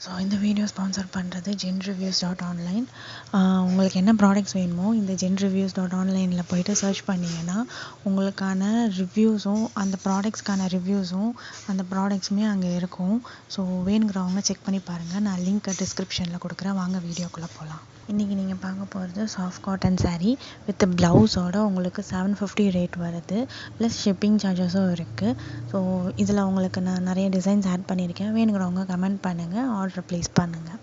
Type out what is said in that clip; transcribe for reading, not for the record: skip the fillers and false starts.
So இந்த video sponsor பண்ணுறது genreviews.online. உங்களுக்கு என்ன ப்ராடக்ட்ஸ் வேணுமோ இந்த genreviews.onlineல் போய்ட்டு சர்ச் பண்ணிங்கன்னா உங்களுக்கான ரிவ்யூஸும் அந்த ப்ராடக்ட்ஸ்க்கான ரிவ்யூஸும் அந்த ப்ராடக்ட்ஸுமே அங்கே இருக்கும். ஸோ வேணுங்கிறவங்க செக் பண்ணி பாருங்கள். நான் லிங்க்கை டிஸ்கிரிப்ஷனில் கொடுக்குறேன். வாங்க வீடியோக்குள்ளே போகலாம். இன்றைக்கி நீங்கள் பார்க்க போகிறது சாஃப்ட் காட்டன் saree வித் ப்ளவுஸோட உங்களுக்கு 750 ரேட் வருது. ப்ளஸ் ஷிப்பிங் சார்ஜஸும் இருக்குது. ஸோ இதில் உங்களுக்கு நான் நிறைய டிசைன்ஸ் ஆட் பண்ணியிருக்கேன். வேணுங்கிறவங்க கமெண்ட் பண்ணுங்கள், ஆர்டர் ப்ளேஸ் பண்ணுங்கள்.